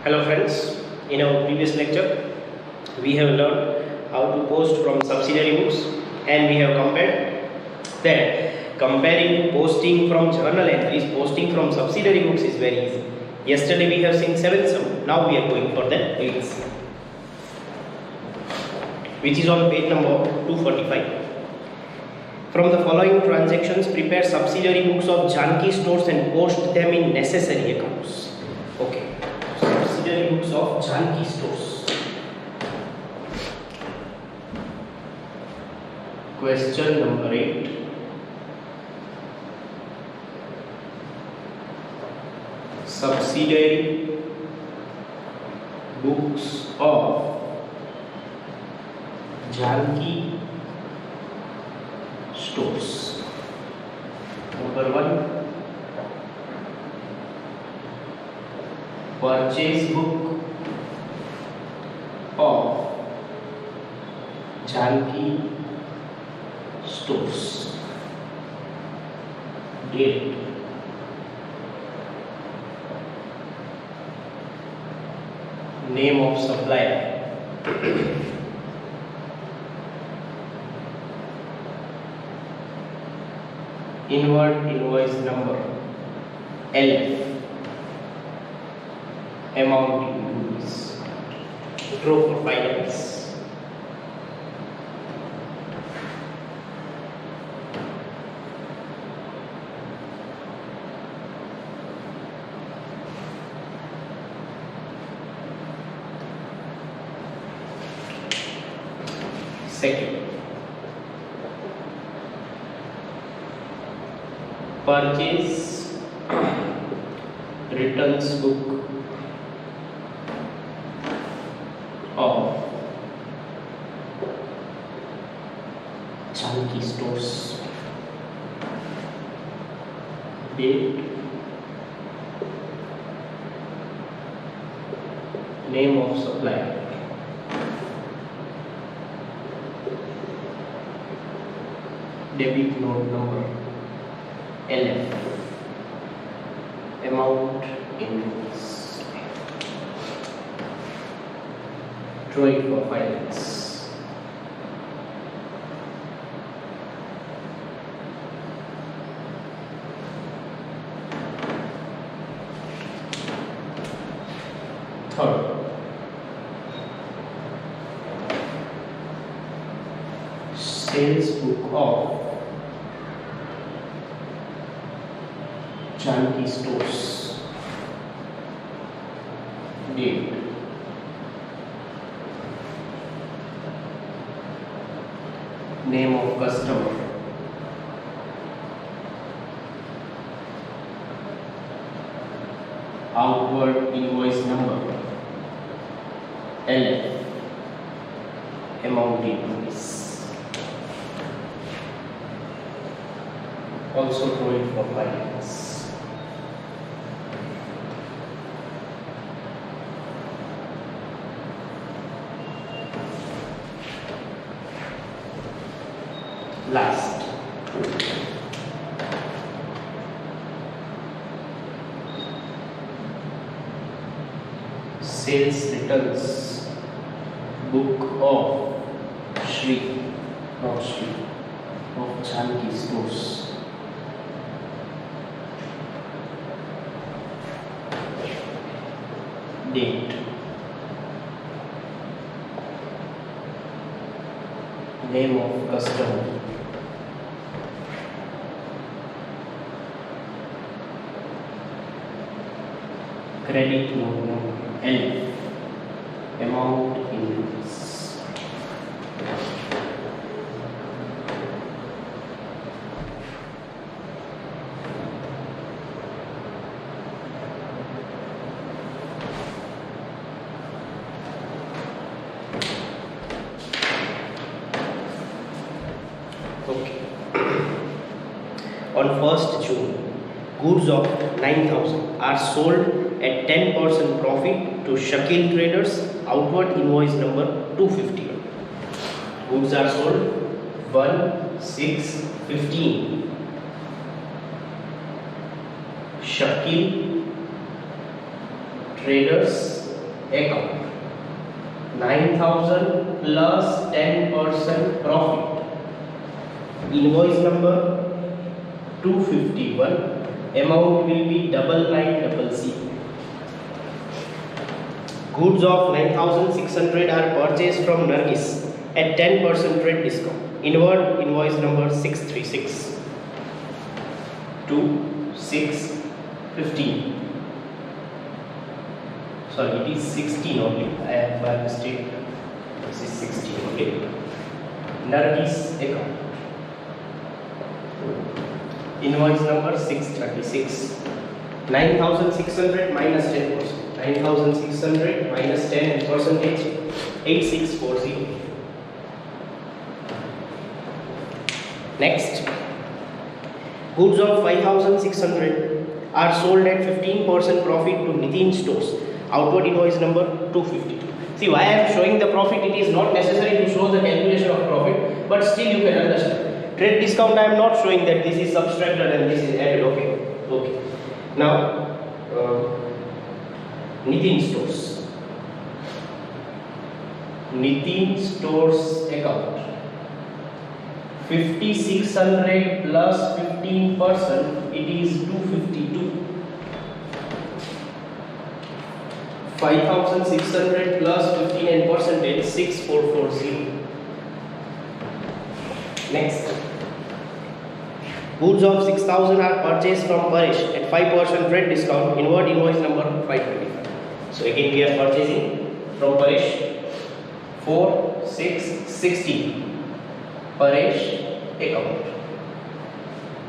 Hello friends, in our previous lecture we have learned how to post from subsidiary books and we have compared that comparing posting from journal entries, posting from subsidiary books is very easy. Yesterday we have seen 7 sum, now we are going for the 8 sum, which is on page number 245. From the following transactions, prepare subsidiary books of Janki stores and post them in necessary accounts. Okay. Subsidiary books of Janki stores. Question number 8. Subsidiary books of Janki stores. Number 1. Purchase book of Janki stores. Date. Name of supplier. Inward invoice number. LF. Amount in rupees. Draw for finance. Second, purchase returns book of Janki stores. Date, name of supplier. Debit note number. LF. Amount in rupees. Drawing for finance. Third, sales book of Janki stores. Date, name of customer. Outward invoice number. LF. Amount in rupees. Also drawing for finance. Last, sales returns book of Shri, not Shri, of Janki stores. Date, name of customer. Credit note number. L. Amount in rupees. Okay. On 1st June, goods of 9,000 are sold at 10% profit to Shakil Traders, outward invoice number 250. Goods are sold 1/6/15. Shakil Traders, account. 9,000 plus 10% profit. Invoice number 251. Amount will be 9900. Goods of 9,600 are purchased from Nargis at 10% trade discount. Inward invoice number 636. 2615. Sorry, it is 16 only. I have by mistake. This is 16. Okay. Nargis account. Invoice number 636. 9,600 minus 10%. 9,600 minus 10 and percentage 8640. Next, goods of 5,600 are sold at 15% profit to Nitin Stores. Outward invoice number 252. See why I am showing the profit. It is not necessary to show the calculation of profit, but still you can understand. Trade discount I am not showing that this is subtracted and this is added. Okay. Okay. Now. Nitin Stores. Nitin Stores account. 5,600 plus 15%. It is 252. 5,600 plus 15 and percentage 6440. Next. Goods of 6,000 are purchased from Paresh at 5% trade discount. Inward invoice number 525. So again we are purchasing from Paresh 4,660. Paresh account.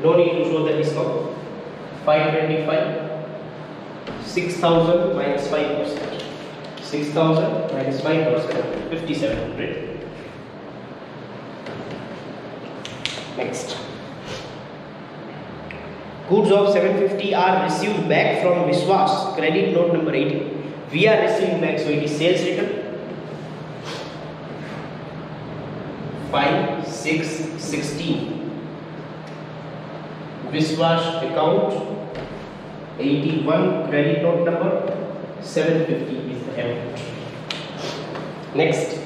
No need to show the discount. 525. 6,000 minus 5%. 6,000 minus 5%. 5,700. Next. Goods of 750 are received back from Vishwas, credit note number 80. We are receiving back, so it is sales return. 5,616. Vishwas account 81, credit note number 750 is the amount. Next,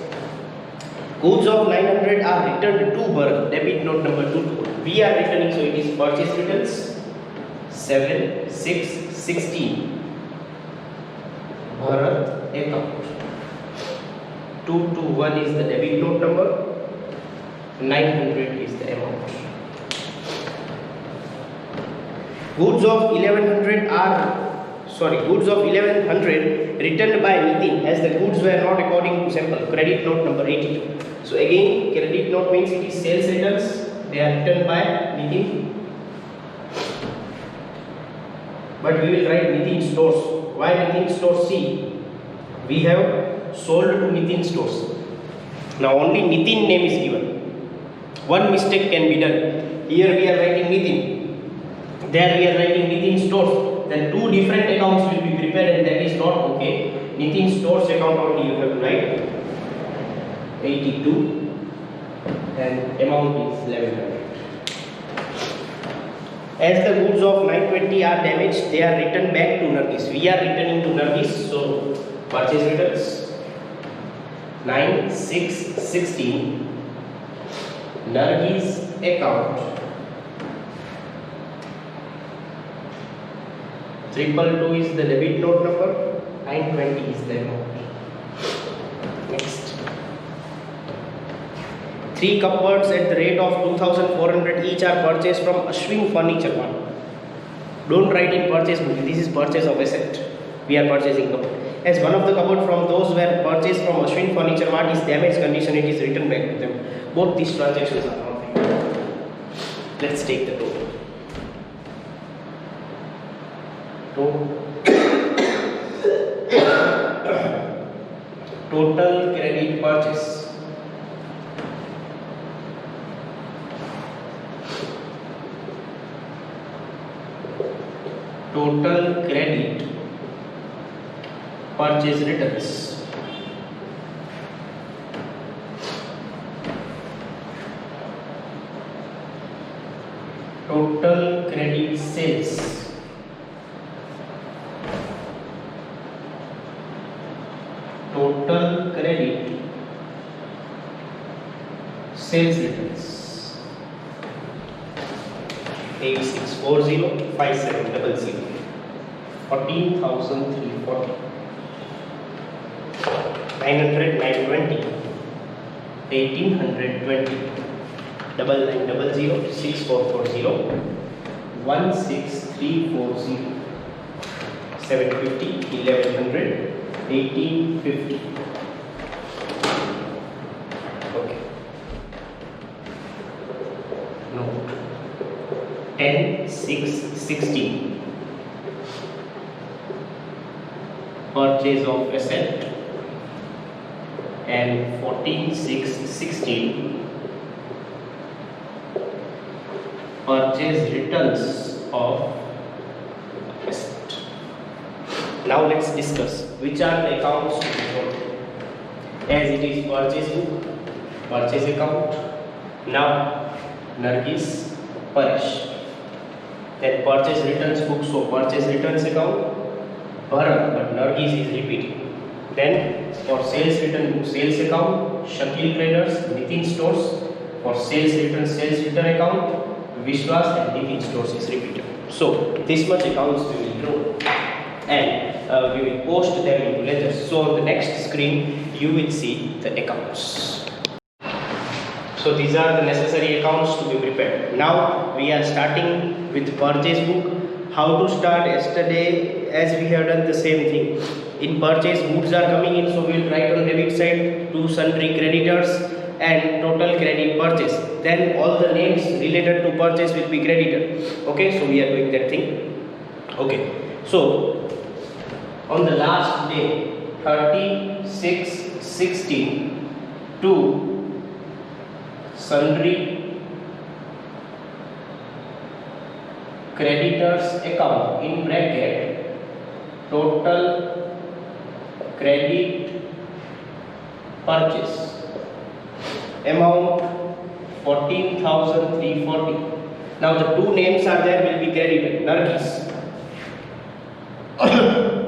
goods of 900 are returned to Bharat, debit note number 221. We are returning, so it is purchase returns. 7,616. Bharat account. 221 is the debit note number. 900 is the amount. Goods of 1100 returned by Nitin as the goods were not according to sample. Credit note number 82. So again, credit note means it is sales returns. They are returned by Nitin. But we will write Nitin Stores. Why Nitin Stores? See, we have sold to Nitin Stores. Now only Nitin name is given. One mistake can be done. Here we are writing Nitin. There we are writing Nitin Stores. Then two different accounts will be prepared and that is not okay. Nitin Stores account only you have to write 82 and amount is 1100. As the goods of 920 are damaged, they are returned back to Nargis. We are returning to Nargis, so purchase returns 9,616. Nargis account 222 is the debit note number, 920 is the amount. Next. 3 cupboards at the rate of 2,400 each are purchased from Ashwin Furniture Mart. Don't write in purchase book. This is purchase of asset. We are purchasing cupboard. As one of the cupboard from those were purchased from Ashwin Furniture Mart is damaged condition, it is returned back to them. Both these transactions are not right. Let's take the total. Total credit purchase. Total credit purchase returns. Total credit sales. total credit sales returns 86405700 14,340 900 920 1820 9900 6440 16340 750 1100 1850. Okay. No. 10 6 16 purchase of asset, and 14 6 16 purchase returns of asset. Now let's discuss which are the accounts to be followed. As it is purchase book, purchase account. Now Nargis, Paresh. Then purchase returns book, so purchase returns account, Bharat, but Nargis is repeating. Then for sales return book, sales account, Shakil Traders, Nitin Stores. For sales return account, Vishwas and Nitin Stores is repeated. So this much accounts we will draw, and we will post them into ledgers. So on the next screen you will see the accounts. So these are the necessary accounts to be prepared. Now we are starting with purchase book. How to start? Yesterday as we have done the same thing. In purchase, goods are coming in, so we will write on debit side to sundry creditors and total credit purchase. Then all the names related to purchase will be credited. Okay, so we are doing that thing. Okay, so on the last day 36/16 to sundry creditors account in bracket total credit purchase amount 14,340. Now the two names are there, will be credited. Nargis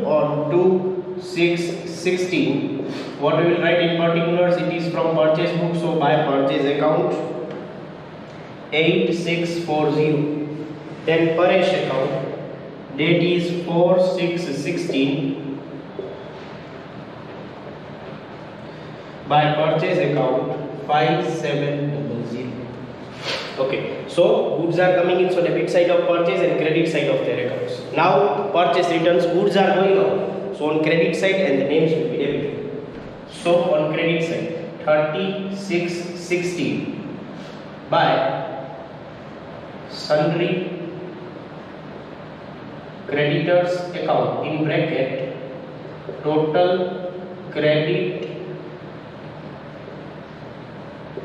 on 2/6/16. What we will write in particulars? It is from purchase book, so by purchase account 8640. Then Paresh account, date is 4/6/16. By purchase account 5700. Okay, so goods are coming in, so debit side of purchase and credit side of their accounts. Now purchase returns, goods are going out, so on credit side and the names will be debited. So on credit side 36/16 by sundry creditors account in bracket total credit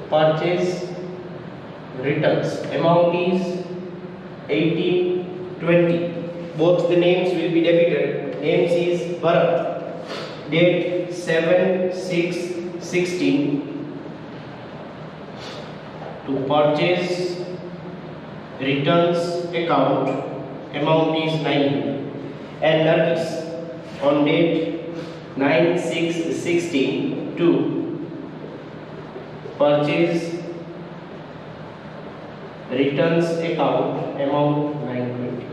purchase returns amount is 1820. Both the names will be debited. Names is Bharat, date 7/6/16 to purchase returns account amount is 900, and Nargis on date 9/6/16 to purchase returns account amount 920.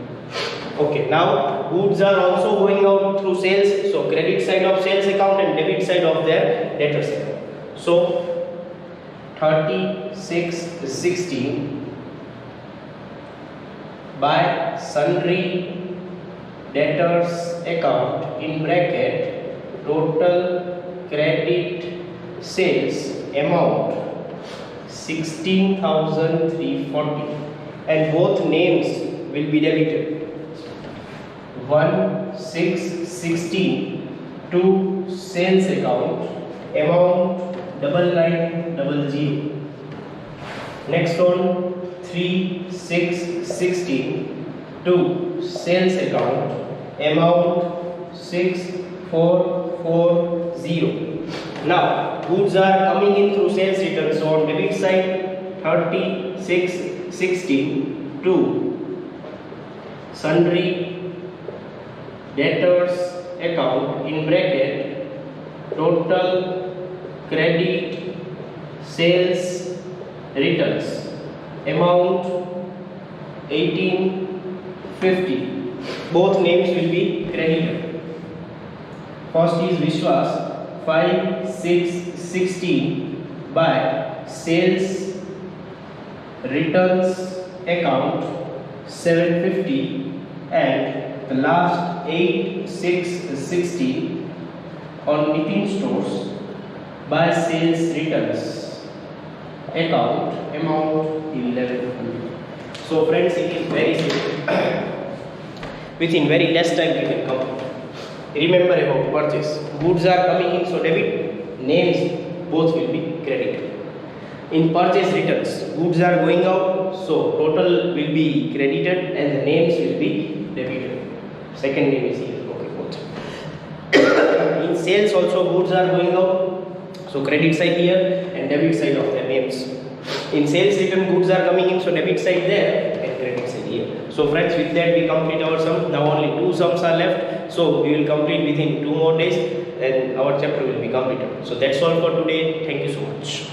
Okay, now goods are also going out through sales, so credit side of sales account and debit side of their debtors account. So 36/16 by sundry debtors account in bracket total credit sales amount 16,340, and both names will be debited. 1/6/16 to sales account amount 9900. Next one 3/6/16 to sales account amount 6440. Now goods are coming in through sales returns, so on debit side 36/16 to sundry debtors account in bracket total credit sales returns amount 1850. Both names will be credited. First is Vishwas 5616 by sales returns account 750, and the last 8660 on Nitin Stores by sales returns account amount 1100. So friends, it is very simple. Within very less time we can complete. Remember about purchase. Goods are coming in, so debit. Names both will be credited. In purchase returns, goods are going out, so total will be credited and the names will be debited. Second name is here. Okay, both. In sales also, goods are going out, so credit side here and debit side of their names. In sales return, goods are coming in, so debit side there and credit side here. So friends, with that we complete our sum. Now only 2 sums are left, so we will complete within 2 more days and our chapter will be completed. So that's all for today. Thank you so much.